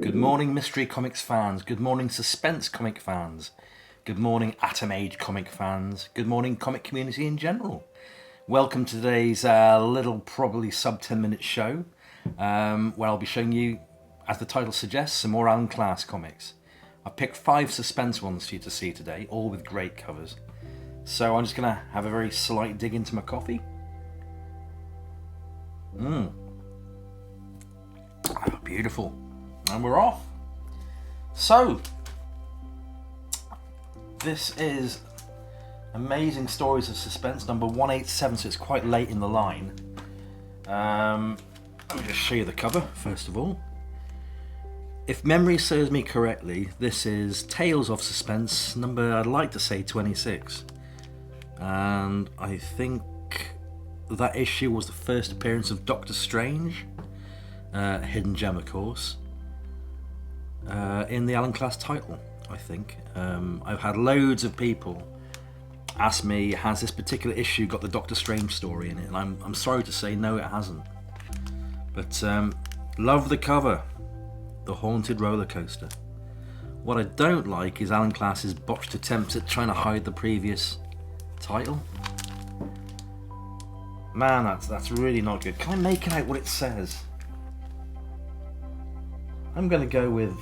Good morning, Mystery Comics fans. Good morning, Suspense comic fans. Good morning, Atom Age comic fans. Good morning, comic community in general. Welcome to today's little, probably sub 10-minute show, where I'll be showing you, as the title suggests, some more Alan Class comics. I've picked 5 Suspense ones for you to see today, all with great covers. So I'm just going to have a very slight dig into my coffee. Beautiful. And we're off. So, this is Amazing Stories of Suspense, number 187, so it's quite late in the line. Let me just show you the cover, first of all. If memory serves me correctly, this is Tales of Suspense, number, I'd like to say, 26. And I think that issue was the first appearance of Doctor Strange, Hidden Gem, of course, in the Alan Class title, I think. I've had loads of people ask me, has this particular issue got the Doctor Strange story in it? And I'm sorry to say, no, it hasn't. But love the cover, the haunted roller coaster. What I don't like is Alan Class's botched attempts at trying to hide the previous title. Man, that's really not good. Can I make out what it says? I'm going to go with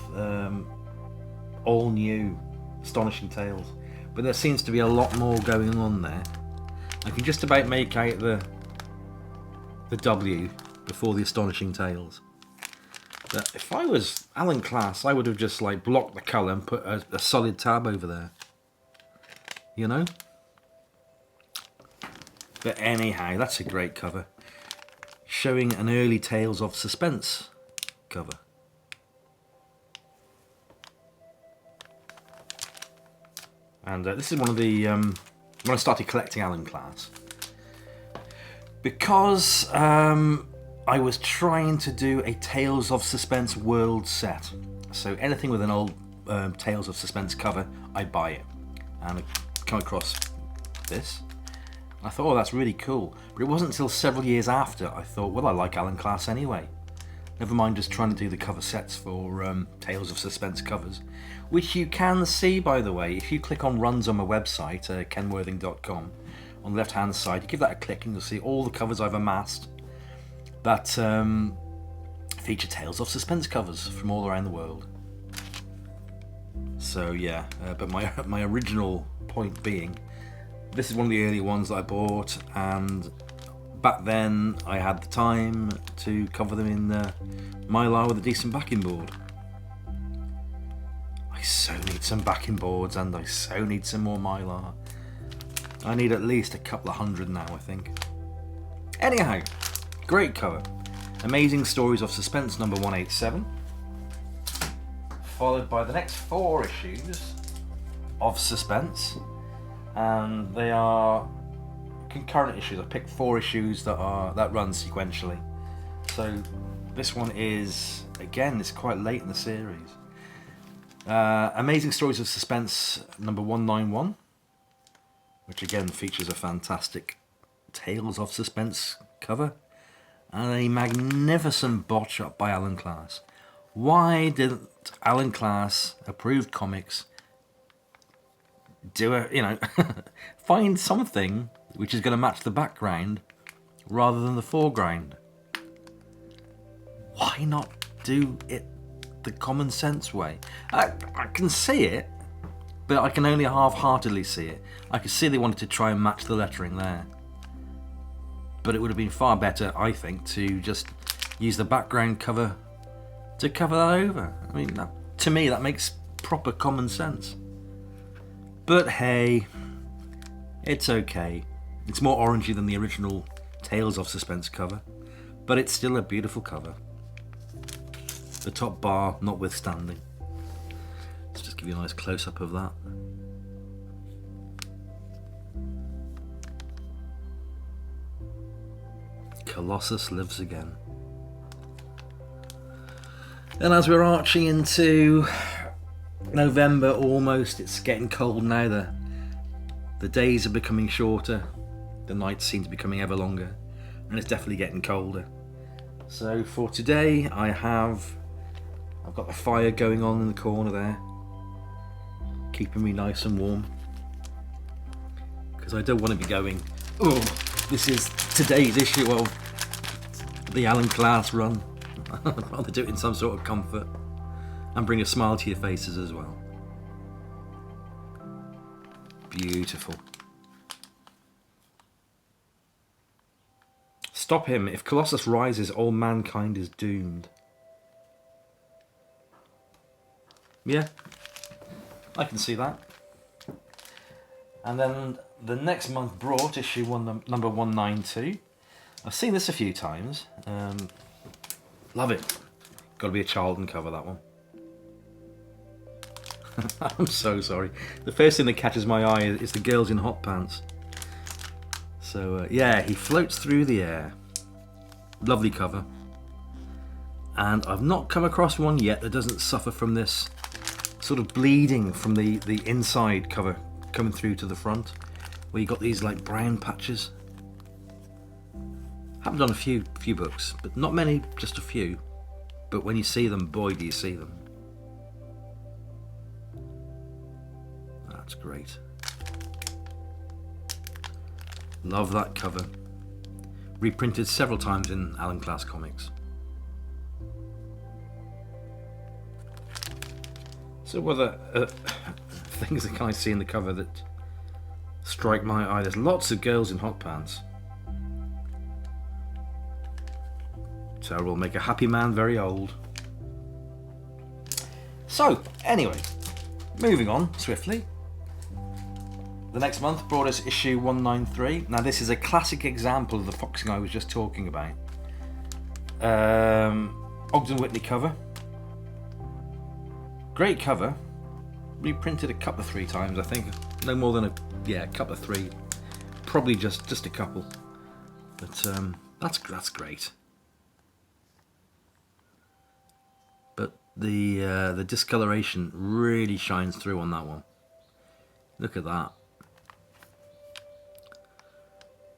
all new Astonishing Tales, but there seems to be a lot more going on there. I can just about make out the W before the Astonishing Tales. But if I was Alan Class, I would have just like blocked the colour and put a solid tab over there. You know? But anyhow, that's a great cover. Showing an early Tales of Suspense cover. And this is one of the, when I started collecting Alan Class. Because I was trying to do a Tales of Suspense world set. So anything with an old Tales of Suspense cover, I buy it. And I come across this. I thought, oh, that's really cool. But it wasn't until several years after I thought, well, I like Alan Class anyway. Never mind just trying to do the cover sets for Tales of Suspense covers, which you can see, by the way, if you click on runs on my website, kenworthing.com, on the left hand side, you give that a click and you'll see all the covers I've amassed that feature Tales of Suspense covers from all around the world. So yeah, but my original point being, this is one of the early ones that I bought, and back then I had the time to cover them in Mylar with a decent backing board. I so need some backing boards, and I so need some more Mylar. I need at least a couple of hundred now, I think. Anyhow, great cover. Amazing Stories of Suspense, number 187. Followed by the next 4 issues of Suspense. And they are concurrent issues. I picked 4 issues that run sequentially. So this one is, again, it's quite late in the series. Amazing Stories of Suspense number 191, which again features a fantastic Tales of Suspense cover and a magnificent botch up by Alan Class. Why didn't Alan Class approved comics do find something which is going to match the background rather than the foreground? Why not do it the common sense way? I can see it, but I can only half-heartedly see it. I could see they wanted to try and match the lettering there. But it would have been far better, I think, to just use the background cover to cover that over. I mean, to me, that makes proper common sense. But hey, it's okay. It's more orangey than the original Tales of Suspense cover, but it's still a beautiful cover. The top bar notwithstanding. Let's just give you a nice close-up of that. Colossus lives again. And as we're arching into November almost, it's getting cold now. The days are becoming shorter, the nights seem to be becoming ever longer, and it's definitely getting colder. So for today I have I've got the fire going on in the corner there, keeping me nice and warm. Because I don't want to be going, oh, this is today's issue of the Alan Class run. I'd rather do it in some sort of comfort and bring a smile to your faces as well. Beautiful. Stop him. If Colossus rises, all mankind is doomed. Yeah, I can see that. And then the next month brought issue number 192. I've seen this a few times. Love it. Got to be a Charlton cover, that one. I'm so sorry. The first thing that catches my eye is the girls in hot pants. So yeah, he floats through the air. Lovely cover. And I've not come across one yet that doesn't suffer from this sort of bleeding from the inside cover coming through to the front, where you got these like brown patches. Haven't done a few books, but not many, just a few. But when you see them, boy, do you see them. That's great. Love that cover. Reprinted several times in Alan Class comics. So what other things that can I see in the cover that strike my eye? There's lots of girls in hot pants. Terrible, make a happy man very old. So, anyway, moving on swiftly. The next month brought us issue 193. Now this is a classic example of the foxing I was just talking about. Ogden Whitney cover. Great cover. Reprinted a couple of 3 times, I think. No more than a couple of 3. Probably just a couple. But that's great. But the discoloration really shines through on that one. Look at that.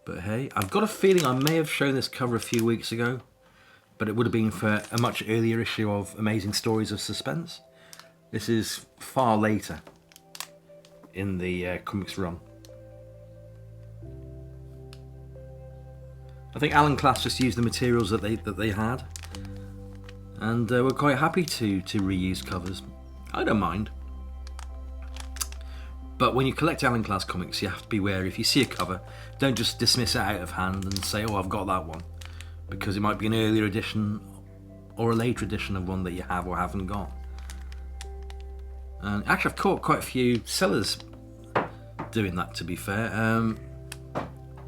But hey, I've got a feeling I may have shown this cover a few weeks ago, but it would have been for a much earlier issue of Amazing Stories of Suspense. This is far later in the comics run. I think Alan Class just used the materials that they had, and we're quite happy to reuse covers. I don't mind. But when you collect Alan Class comics, you have to be wary. If you see a cover, don't just dismiss it out of hand and say, oh, I've got that one. Because it might be an earlier edition or a later edition of one that you have or haven't got. And actually, I've caught quite a few sellers doing that, to be fair,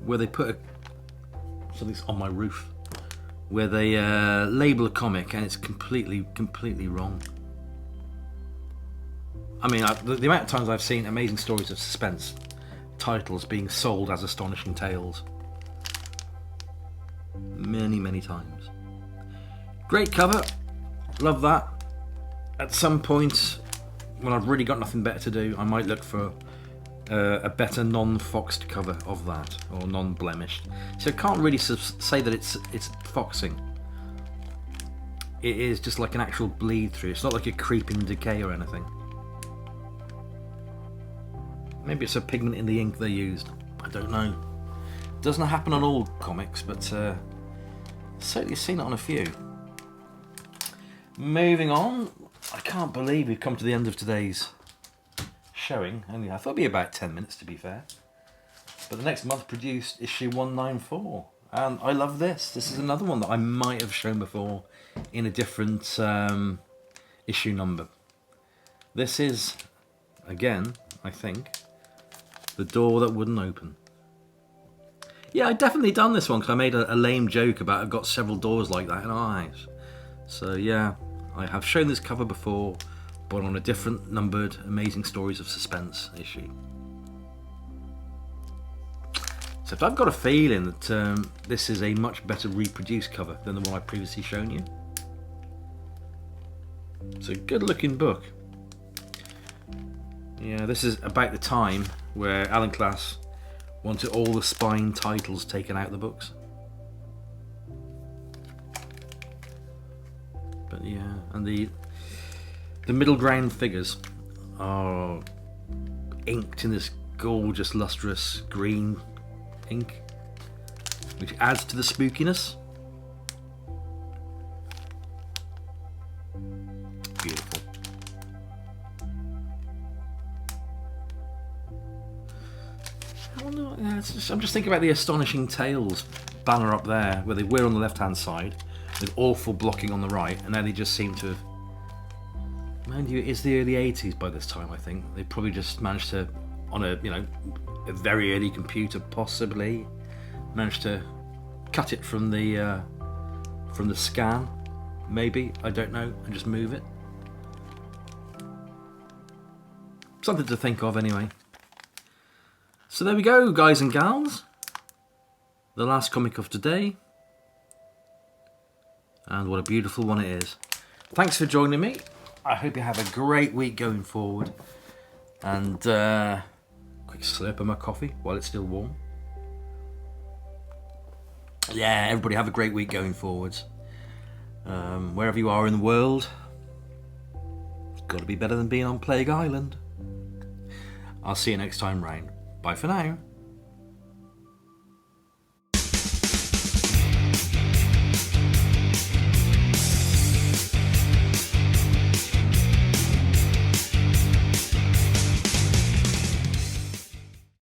where they put something's on my roof, where they label a comic and it's completely wrong. I mean, the amount of times I've seen Amazing Stories of Suspense titles being sold as Astonishing Tales. Many times. Great cover. Love that. At some point, when I've really got nothing better to do, I might look for a better non-foxed cover of that, or non-blemished. So I can't really say that it's foxing. It is just like an actual bleed through. It's not like a creeping decay or anything. Maybe it's a pigment in the ink they used. I don't know. Doesn't happen on all comics, but certainly seen it on a few. Moving on. I can't believe we've come to the end of today's showing. Only I thought it'd be about 10 minutes, to be fair. But the next month produced issue 194. And I love this. This is another one that I might have shown before in a different issue number. This is, again, I think, The Door That Wouldn't Open. Yeah, I've definitely done this one because I made a lame joke about I've got several doors like that in our house. So yeah, I have shown this cover before, but on a different numbered Amazing Stories of Suspense issue. So I've got a feeling that this is a much better reproduced cover than the one I've previously shown you. It's a good looking book. Yeah, this is about the time where Alan Class wanted all the spine titles taken out of the books. But yeah, and The middle ground figures are inked in this gorgeous lustrous green ink, which adds to the spookiness. Beautiful. I'm just thinking about the Astonishing Tales banner up there, where they were on the left-hand side, with awful blocking on the right, and now they just seem to have... Mind you, it's the early 80s by this time, I think. They probably just managed to, on a, you know, a very early computer, possibly, managed to cut it from the scan, maybe, I don't know, and just move it. Something to think of, anyway. So there we go, guys and gals. The last comic of today. And what a beautiful one it is. Thanks for joining me. I hope you have a great week going forward. And quick slurp of my coffee while it's still warm. Yeah, everybody have a great week going forwards. Wherever you are in the world, it's got to be better than being on Plague Island. I'll see you next time round. Bye for now.